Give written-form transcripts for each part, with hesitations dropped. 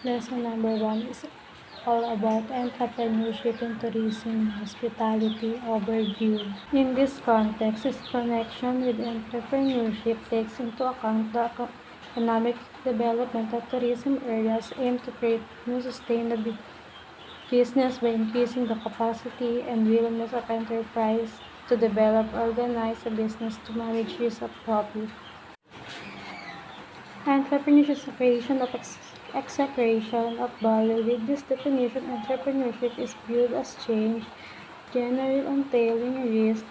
Lesson number 1 is all about entrepreneurship in tourism hospitality overview. In this context, its connection with entrepreneurship takes into account the economic development of tourism areas aim to create new sustainable business by increasing the capacity and willingness of enterprise to develop organize a business to manage risk of profit. Entrepreneurship is the creation of execution of value. With this definition, entrepreneurship is viewed as change, generally entailing risk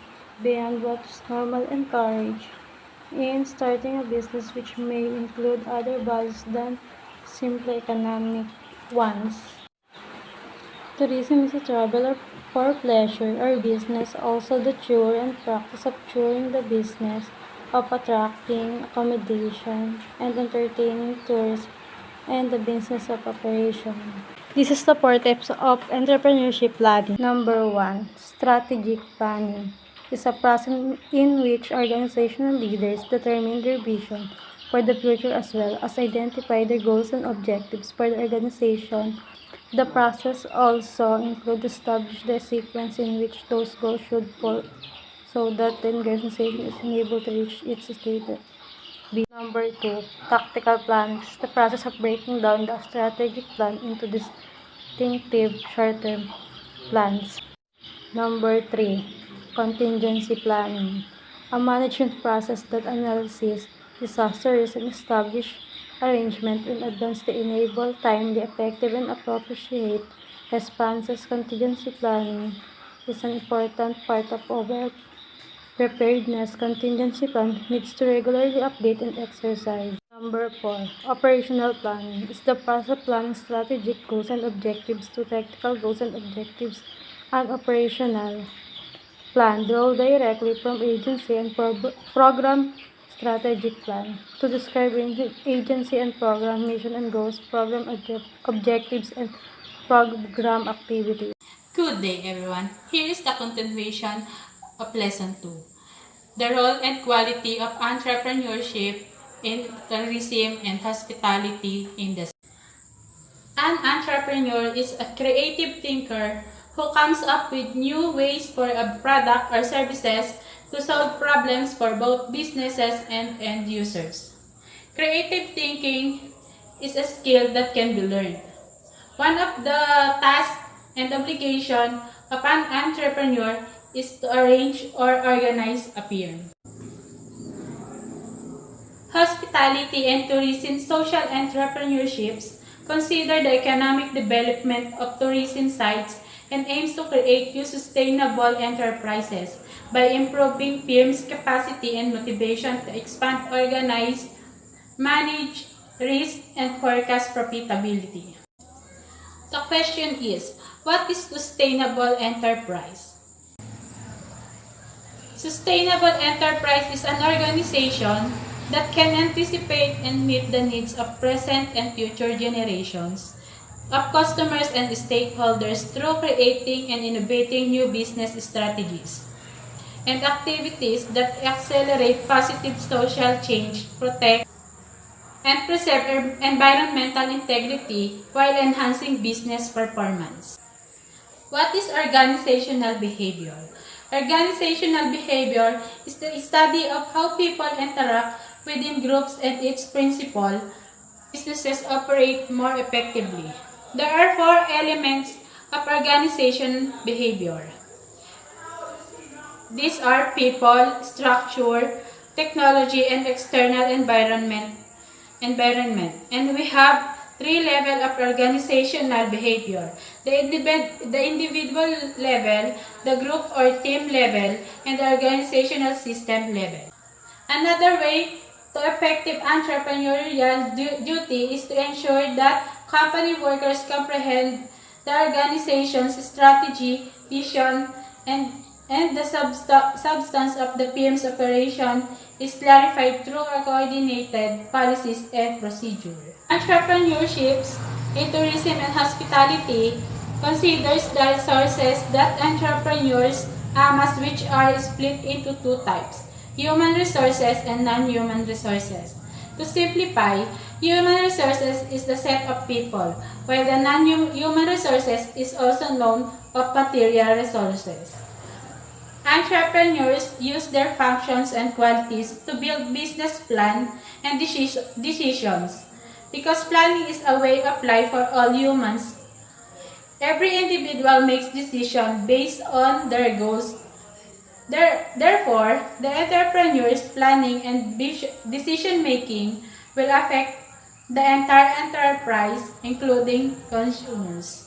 beyond what is normal encouraged in starting a business, which may include other values than simply economic ones. Tourism is a travel for pleasure or business, also the theory and practice of touring the business of attracting accommodation and entertaining tourists and the business of operation. This is the 4 types of entrepreneurship planning. Number 1, strategic planning is a process in which organizational leaders determine their vision for the future as well as identify their goals and objectives for the organization. The process also includes establishing the sequence in which those goals should fall so that the organization is enabled to reach its stated. Number 2, tactical planning is the process of breaking down the strategic plan into distinctive short-term plans. Number 3, contingency planning, a management process that analyzes disaster risk and establishes arrangement in advance to enable timely, effective, and appropriate responses. Contingency planning is an important part of overall preparedness. Contingency plan needs to regularly update and exercise. Number 4, operational planning is the process of planning strategic goals and objectives to tactical goals and objectives. An operational plan draw directly from agency and program strategic plan to describe agency and program mission and goals, program objectives, and program activities. Good day, everyone. Here is the continuation of Lesson 2, the role and quality of entrepreneurship in tourism and hospitality industry. An entrepreneur is a creative thinker who comes up with new ways for a product or services to solve problems for both businesses and end users. Creative thinking is a skill that can be learned. One of the tasks and obligation of an entrepreneur is to arrange or organize a firm. Hospitality and tourism social entrepreneurships consider the economic development of tourism sites and aims to create new sustainable enterprises by improving firms' capacity and motivation to expand, organize, manage risk, and forecast profitability. The question is, what is sustainable enterprise? Sustainable enterprise is an organization that can anticipate and meet the needs of present and future generations of customers and stakeholders through creating and innovating new business strategies and activities that accelerate positive social change, protect, and preserve environmental integrity while enhancing business performance. What is organizational behavior? Organizational behavior is the study of how people interact within groups and its principle. Businesses operate more effectively. There are 4 elements of organization behavior. These are people, structure, technology, and external environment. And we have 3 levels of organizational behavior: the individual level, the group or team level, and the organizational system level. Another way to effective entrepreneurial duty is to ensure that company workers comprehend the organization's strategy, vision, and the substance of the firm's operation is clarified through a coordinated policies and procedure. Entrepreneurships in tourism and hospitality considers the resources that entrepreneurs amass, which are split into 2 types: human resources and non-human resources. To simplify, human resources is the set of people, while the non-human resources is also known of material resources. Entrepreneurs use their functions and qualities to build business plan and decisions. Because planning is a way of life for all humans, every individual makes decisions based on their goals. Therefore, the entrepreneur's planning and decision-making will affect the entire enterprise, including consumers.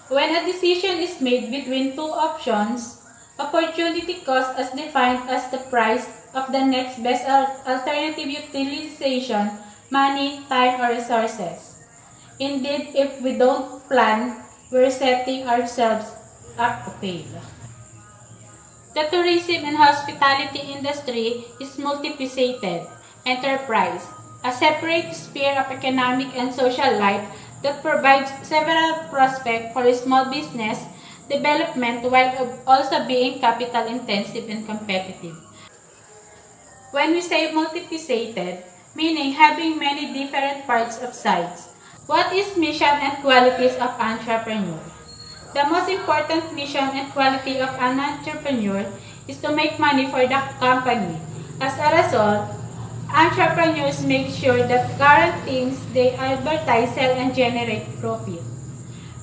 When a decision is made between two options, opportunity cost is defined as the price of the next best alternative utilization, money, time, or resources. Indeed, if we don't plan, we're setting ourselves up to fail. The tourism and hospitality industry is multifaceted enterprise, a separate sphere of economic and social life that provides several prospects for small business development while also being capital intensive and competitive. When we say multifaceted, meaning having many different parts of sides. What is mission and qualities of entrepreneur? The most important mission and quality of an entrepreneur is to make money for the company. As a result, entrepreneurs make sure that current things they advertise, sell, and generate profit.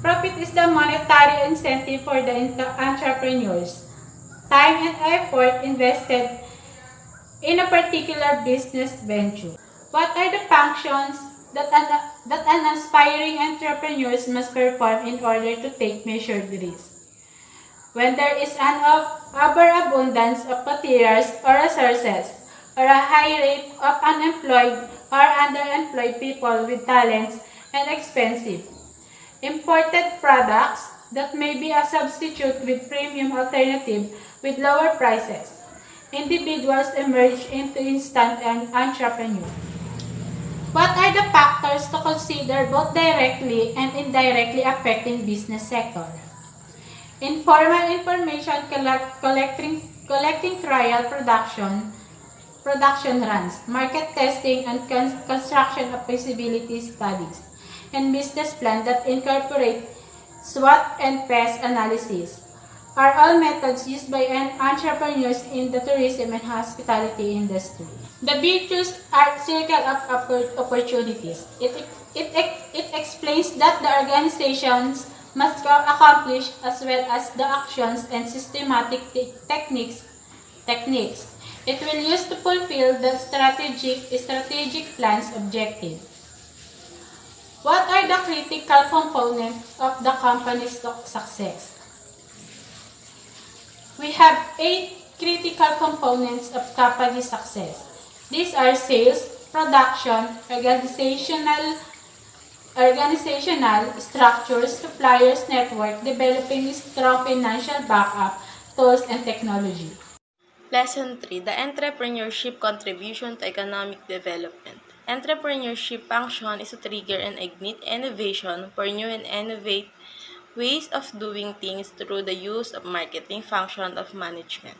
Profit is the monetary incentive for the entrepreneurs. Time and effort invested in a particular business venture. What are the functions that an aspiring entrepreneur must perform in order to take measured risks? When there is an overabundance of materials or resources, or a high rate of unemployed or underemployed people with talents and expensive imported products that may be a substitute with premium alternative with lower prices, individuals emerge into instant entrepreneur. What are the factors to consider both directly and indirectly affecting business sector? Informal information collecting trial production runs, market testing, and construction of feasibility studies, and business plan that incorporate SWOT and PES analysis are all methods used by entrepreneurs in the tourism and hospitality industry. The virtues are circle of opportunities. It explains that the organizations must accomplish as well as the actions and systematic techniques it will use to fulfill the strategic plan's objective. What are the critical components of the company's success? We have 8 critical components of company success. These are sales, production, organizational structures, suppliers network, developing strong financial backup, tools, and technology. Lesson 3. The Entrepreneurship Contribution to Economic Development. Entrepreneurship function is to trigger and ignite innovation for new and innovative ways of doing things through the use of marketing function of management,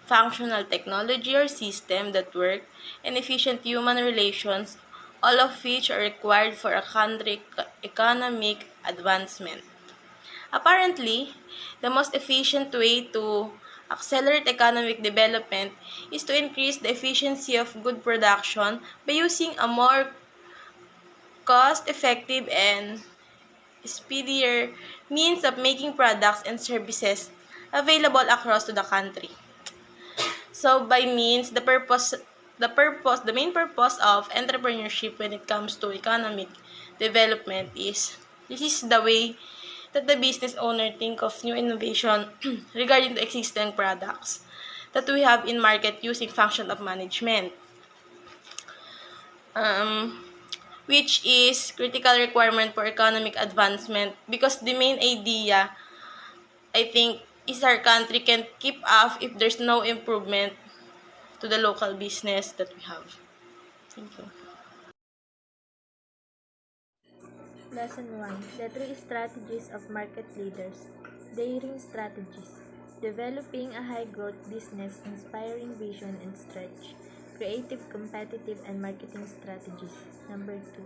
functional technology or system that work, and efficient human relations, all of which are required for a country's economic advancement. Apparently, the most efficient way to accelerate economic development is to increase the efficiency of good production by using a more cost-effective and speedier means of making products and services available across to the country. So by means the main purpose of entrepreneurship when it comes to economic development is this is the way that the business owner think of new innovation regarding the existing products that we have in market using function of management, which is critical requirement for economic advancement because the main idea, I think, is our country can keep up if there's no improvement to the local business that we have. Thank you. Lesson 1. The 3 strategies of market leaders. Daring strategies. Developing a high-growth business, inspiring vision and stretch. creative, competitive, and marketing strategies. Number 2,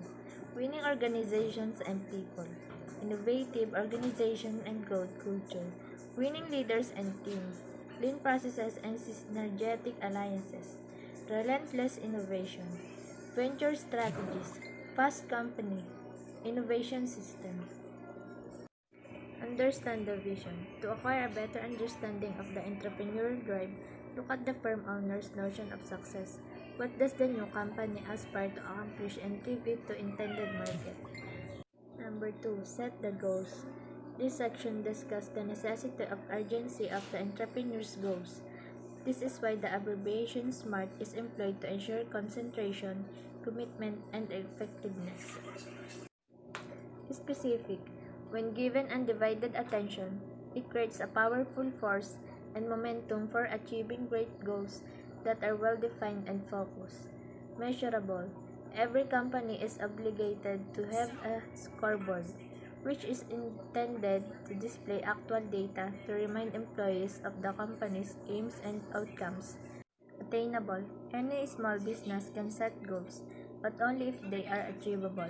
winning organizations and people. Innovative organization and growth culture. Winning leaders and teams. Lean processes and synergetic alliances. Relentless innovation. Venture strategies. Fast company. Innovation system. Understand the vision. To acquire a better understanding of the entrepreneurial drive, look at the firm owner's notion of success. What does the new company aspire to accomplish and give it to intended market? Number 2, set the goals. This section discusses the necessity of urgency of the entrepreneur's goals. This is why the abbreviation SMART is employed to ensure concentration, commitment, and effectiveness. Specific. When given undivided attention, it creates a powerful force and momentum for achieving great goals that are well defined and focused. Measurable. Every company is obligated to have a scoreboard, which is intended to display actual data to remind employees of the company's aims and outcomes. Attainable. Any small business can set goals, but only if they are achievable.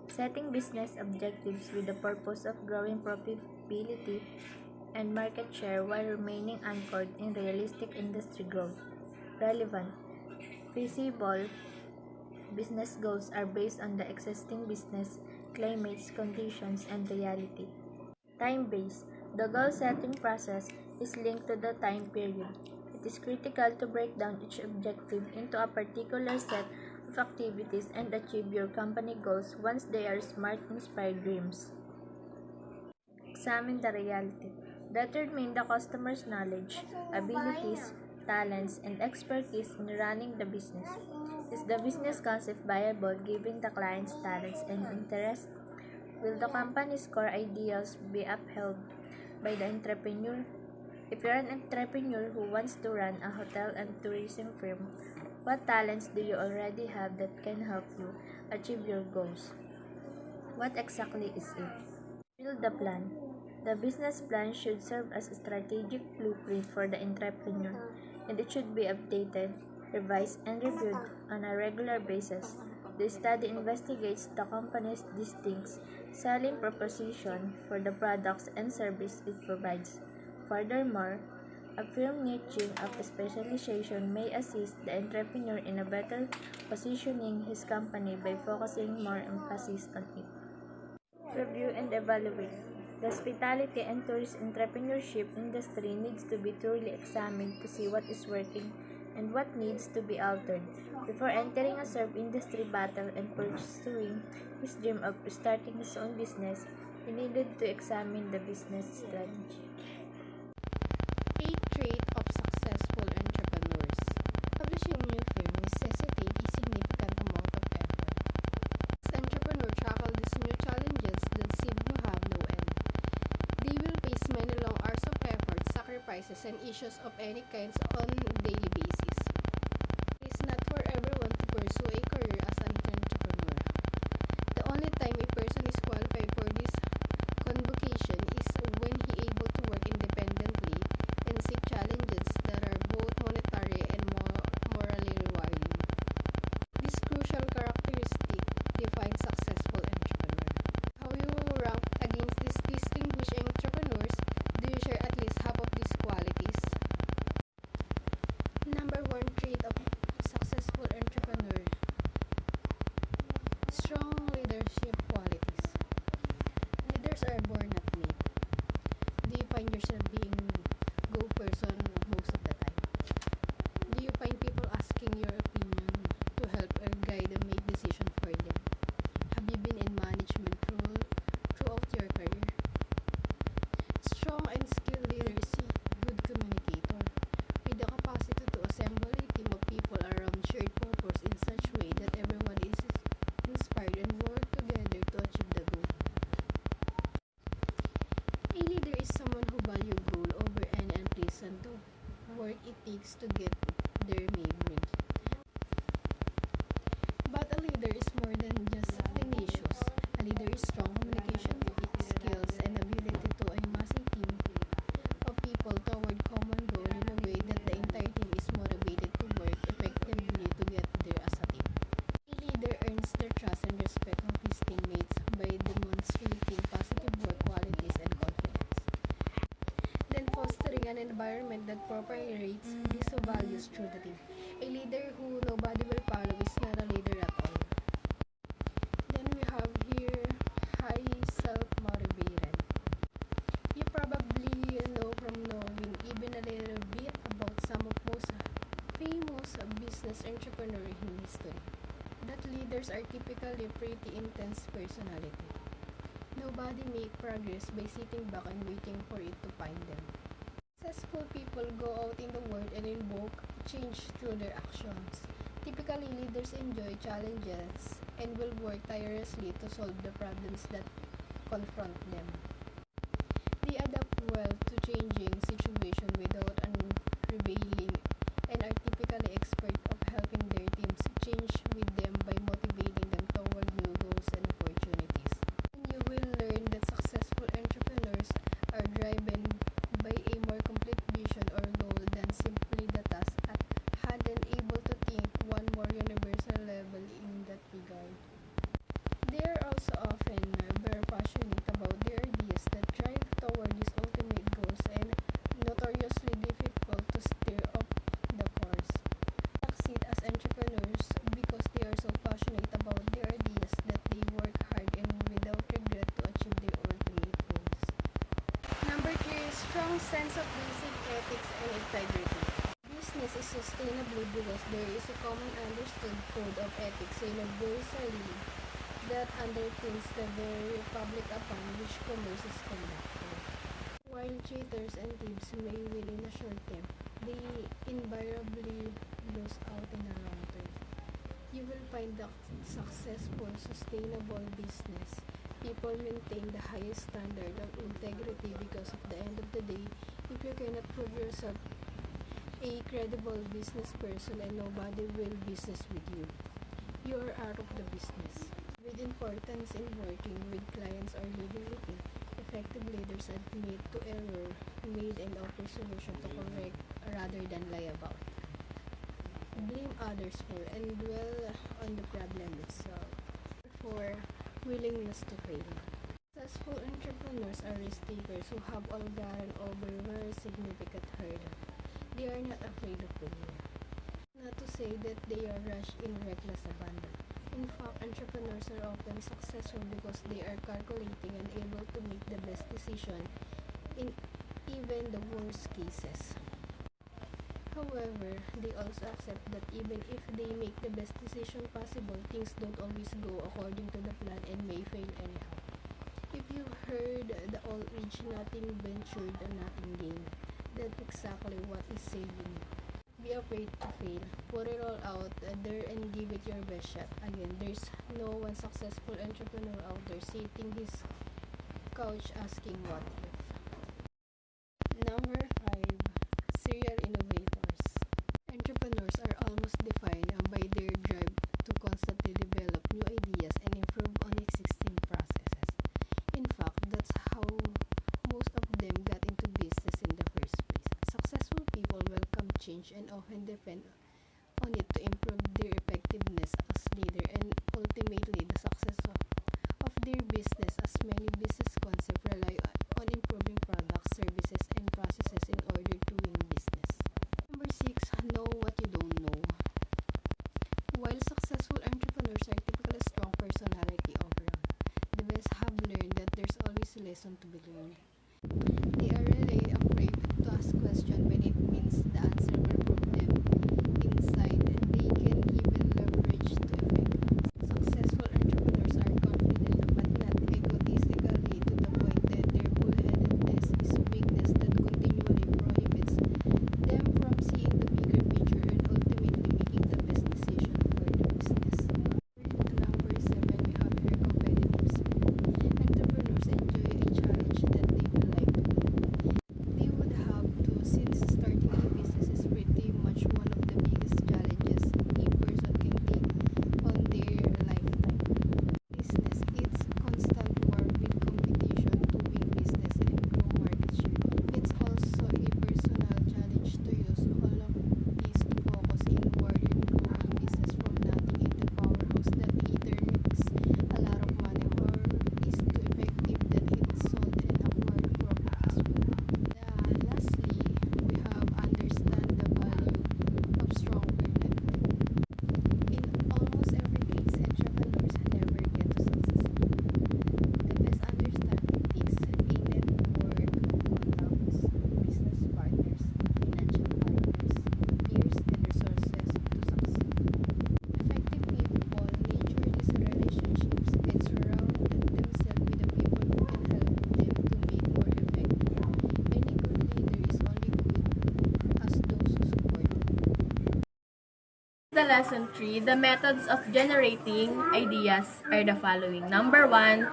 Setting business objectives with the purpose of growing profitability and market share while remaining anchored in realistic industry growth. Relevant. Feasible business goals are based on the existing business, climates, conditions, and reality. Time-based. The goal-setting process is linked to the time period. It is critical to break down each objective into a particular set of activities and achieve your company goals once they are smart, inspired dreams. Examine the reality. Determine the customer's knowledge, abilities, talents, and expertise in running the business. Is the business concept viable given the client's talents and interests? Will the company's core ideals be upheld by the entrepreneur? If you're an entrepreneur who wants to run a hotel and tourism firm, what talents do you already have that can help you achieve your goals? What exactly is it? Build the plan. The business plan should serve as a strategic blueprint for the entrepreneur, and it should be updated, revised, and reviewed on a regular basis. The study investigates the company's distinct selling proposition for the products and services it provides. Furthermore, a firm niching of specialization may assist the entrepreneur in a better positioning his company by focusing more emphasis on it. Review and evaluate. The hospitality and tourist entrepreneurship industry needs to be thoroughly examined to see what is working and what needs to be altered. Before entering a surf industry battle and pursuing his dream of starting his own business, he needed to examine the business strategy. 8 traits of successful entrepreneurs. Establishing a new firm necessitates a significant amount of effort. As entrepreneurs tackle these new challenges that seem to have no end, they will face many long hours of effort, sacrifices, and issues of any kinds on a daily basis. It is not for everyone to pursue a career as an entrepreneur. The only time a person is qualified for this convocation is when he able to work independently and seek challenges that are both monetary and morally rewarding. This crucial characteristic defines successful entrepreneur. How you rank against these distinguished entrepreneurs? Do you share at least half of these qualities? Number 1 trait of successful entrepreneur: strong leadership qualities. Leaders are born, not made. Do you find yourself being go person most of the time? Do you find people asking your opinion to help or guide and make decisions for them? Have you been in management role throughout your career? Strong and skilled leader is a good communicator with the capacity to assemble a team of people around shared purpose in such way that everyone is inspired and work together to achieve the goal. A leader is someone who values goal over any unpleasant work it takes to get there may bring. But a leader is more than just tenacious. A leader is strong communication skills and ability to amass a team of people toward common goal in a way that the entire team is motivated to work effectively together environment that properly rates these values through the team. A leader who nobody will follow is not a leader at all. Then we have here high self-motivated. You probably know from knowing even a little bit about some of most famous business entrepreneurs in history that leaders are typically pretty intense personality. Nobody make progress by sitting back and waiting for it to find them. Successful people go out in the world and invoke change through their actions. Typically, leaders enjoy challenges and will work tirelessly to solve the problems that confront them. They adapt well to changing situations without unrevealing and are typically expert of helping their teams change with them by motivating them toward new goals and opportunities. And you will learn that successful entrepreneurs are driven by a more complete vision or goal than simply the task at hand and able to think one more universal level in that regard. They are also often very passionate about their ideas that drive toward these ultimate goals and notoriously difficult to steer off the course. Succeed as entrepreneurs because they are so passionate about their ideas that they work hard and without regret to achieve their ultimate goals. Number 3 is strong sense of basic ethics and integrity. Business is sustainable because there is a common understood code of ethics universally that underpins the very republic upon which commerce is conducted. While cheaters and thieves may win in a short term, they invariably lose out in the long term. You will find that successful, sustainable business people maintain the highest standard of integrity because at the end of the day, if you cannot prove yourself a credible business person and nobody will business with you, you are out of the business. With importance in working with clients or leading a team, effective leaders admit to error made and offer solution to correct rather than lie about, blame others for, and dwell on the problem itself. Therefore, willingness to fail. Successful entrepreneurs are risk takers who have all gotten over very significant hurdle. They are not afraid of failure. Not to say that they are rushed in reckless abandon. In fact, entrepreneurs are often successful because they are calculating and able to make the best decision in even the worst cases. However, they also accept that even if they make the best decision possible, things don't always go according to the plan and may fail anyhow. If you heard the old age nothing ventured and nothing gained, that's exactly what is saving you. Be afraid to fail. Put it all out there and give it your best shot. Again, there's no one successful entrepreneur out there sitting his couch asking what if. Number 5. Serial innovators. Entrepreneurs are almost defined by their drive to constantly develop new ideas and improve on existing processes. In fact, that's how most of them got into business in the first place. Successful people welcome change and often depend on it to improve their effectiveness as leader and ultimately the success of their business, as many business concepts rely on improving products, services, and processes in order to win business. Number 6, know what you don't know. While successful entrepreneurs are typically strong personality overall, the best have learned that there's always a lesson to be learned. They are really afraid to ask questions when it means the answer will prove them inside and they can even leverage to effect. Successful entrepreneurs are confident but not egotistically to the point that their bullheadedness is a weakness that continually prohibits them from seeing the bigger picture and ultimately making the best decision for their business. Number 7, we have here competitive spirit. Entrepreneurs enjoy a challenge that they will like to win. They would have to, since start the lesson 3, the methods of generating ideas are the following. Number 1,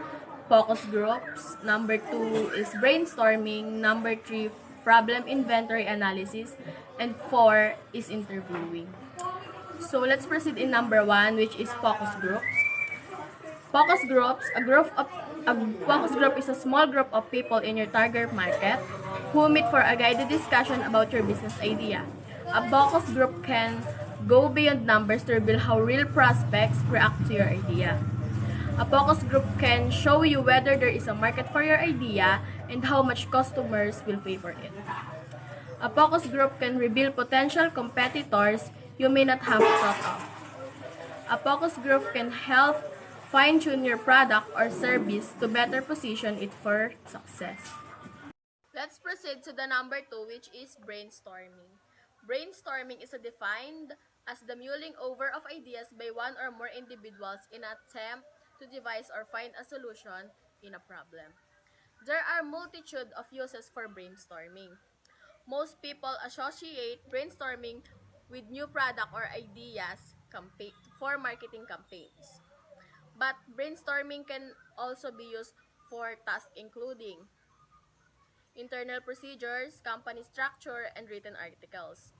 focus groups. Number 2 is brainstorming. Number 3, problem inventory analysis. And 4 is interviewing. So let's proceed in number 1, which is focus groups. Focus groups, a focus group is a small group of people in your target market who meet for a guided discussion about your business idea. A focus group can go beyond numbers to reveal how real prospects react to your idea. A focus group can show you whether there is a market for your idea and how much customers will pay for it. A focus group can reveal potential competitors you may not have thought of. A focus group can help fine-tune your product or service to better position it for success. Let's proceed to the number 2, which is brainstorming. Brainstorming is defined as the mulling over of ideas by one or more individuals in an attempt to devise or find a solution in a problem. There are multitude of uses for brainstorming. Most people associate brainstorming with new product or ideas for marketing campaigns. But brainstorming can also be used for tasks including internal procedures, company structure, and written articles.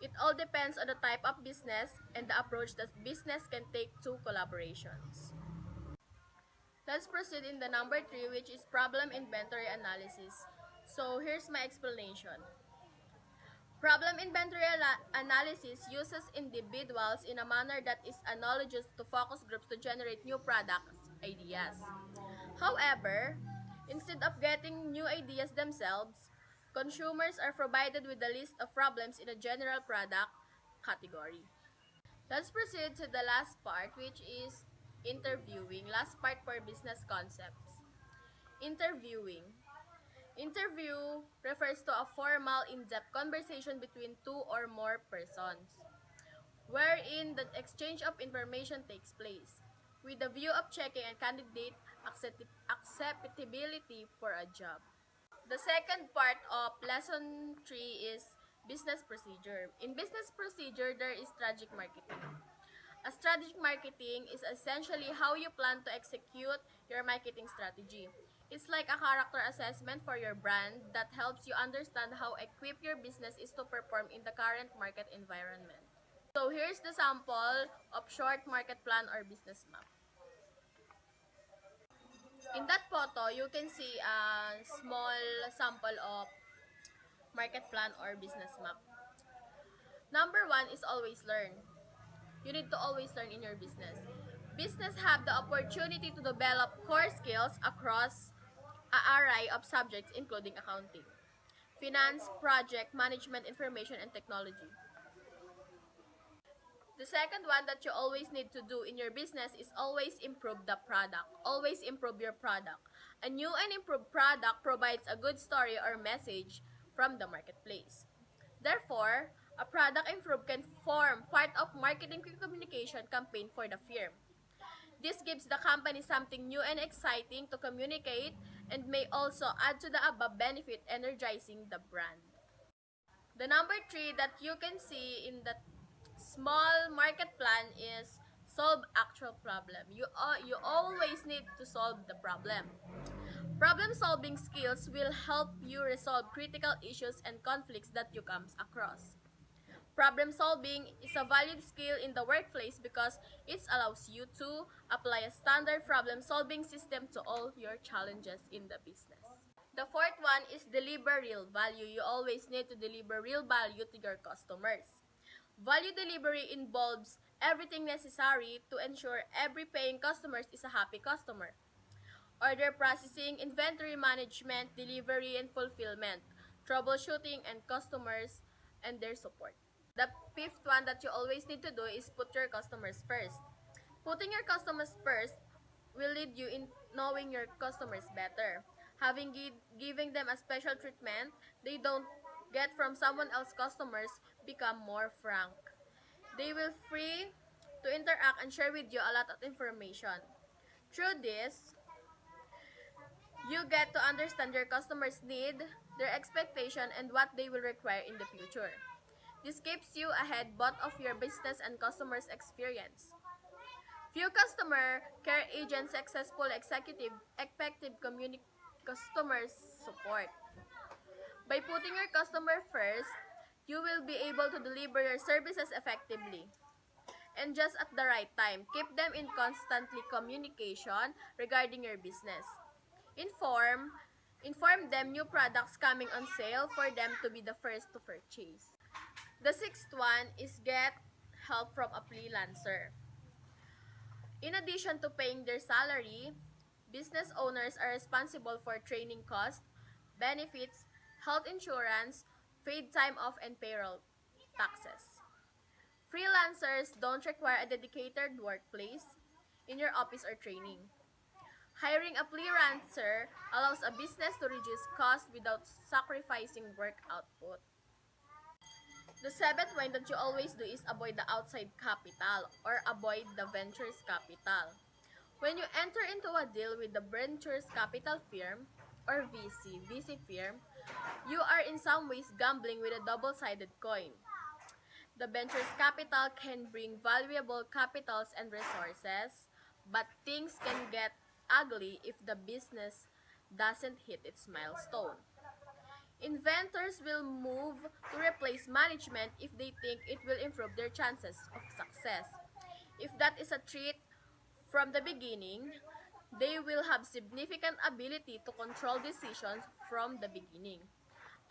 It all depends on the type of business and the approach that business can take to collaborations. Let's proceed in the number 3, which is problem inventory analysis. So here's my explanation. Problem inventory analysis uses individuals in a manner that is analogous to focus groups to generate new products ideas. However, instead of getting new ideas themselves, consumers are provided with a list of problems in a general product category. Let's proceed to the last part, which is interviewing. Last part for business concepts. Interviewing. Interview refers to a formal, in-depth conversation between two or more persons, wherein the exchange of information takes place, with the view of checking a candidate acceptability for a job. The second part of lesson 3 is business procedure. In business procedure, there is strategic marketing. A strategic marketing is essentially how you plan to execute your marketing strategy. It's like a character assessment for your brand that helps you understand how equipped your business is to perform in the current market environment. So here's the sample of short market plan or business map. In that photo, you can see a small sample of market plan or business map. Number 1 is always learn. You need to always learn in your business. Business have the opportunity to develop core skills across an array of subjects including accounting, finance, project management, information, and technology. The second one that you always need to do in your business is always improve the product. Always improve your product. A new and improved product provides a good story or message from the marketplace. Therefore, a product improved can form part of marketing communication campaign for the firm. This gives the company something new and exciting to communicate and may also add to the above benefit energizing the brand. The number 3 that you can see in the small market plan is solve actual problem. You always need to solve the problem. Problem solving skills will help you resolve critical issues and conflicts that you come across. Problem solving is a valued skill in the workplace because it allows you to apply a standard problem solving system to all your challenges in the business. The fourth one is deliver real value. You always need to deliver real value to your customers. Value delivery involves everything necessary to ensure every paying customer is a happy customer. Order processing, inventory management, delivery and fulfillment, troubleshooting, and customers and their support. The fifth one that you always need to do is put your customers first. Putting your customers first will lead you in knowing your customers better. Giving them a special treatment they don't get from someone else's customers become more frank. They will free to interact and share with you a lot of information. Through this, you get to understand your customers' need, their expectation, and what they will require in the future. This keeps you ahead both of your business and customers' experience. Few customer care agents, successful executive, effective customer support. By putting your customer first, you will be able to deliver your services effectively and just at the right time. Keep them in constantly communication regarding your business. Inform them new products coming on sale for them to be the first to purchase. The sixth one is get help from a freelancer. In addition to paying their salary, business owners are responsible for training costs, benefits, health insurance, paid time off, and payroll taxes. Freelancers don't require a dedicated workplace in your office or training. Hiring a freelancer allows a business to reduce costs without sacrificing work output. The seventh one that you always do is avoid the outside capital or avoid the ventures capital. When you enter into a deal with the ventures capital firm or VC firm, you are in some ways gambling with a double-sided coin. The ventures capital can bring valuable capitals and resources, but things can get ugly if the business doesn't hit its milestone. Inventors will move to replace management if they think it will improve their chances of success. If that is a threat from the beginning, they will have significant ability to control decisions from the beginning.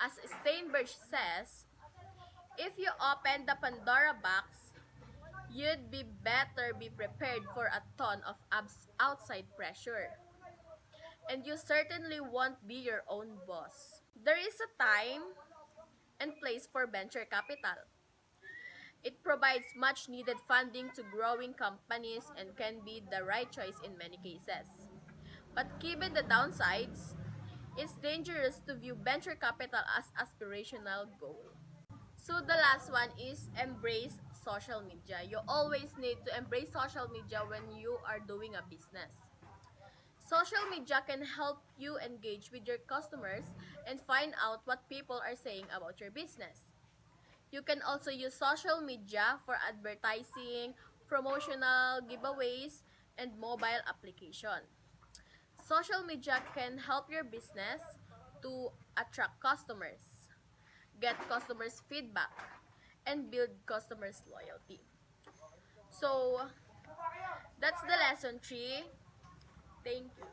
As Steinberg says, if you open the Pandora box, you'd be better be prepared for a ton of outside pressure. And you certainly won't be your own boss. There is a time and place for venture capital. It provides much needed funding to growing companies and can be the right choice in many cases. But given the downsides, it's dangerous to view venture capital as aspirational goal. So the last one is embrace social media. You always need to embrace social media when you are doing a business. Social media can help you engage with your customers and find out what people are saying about your business. You can also use social media for advertising, promotional giveaways, and mobile application. Social media can help your business to attract customers, get customers' feedback, and build customers' loyalty. So, that's the lesson 3. Thank you.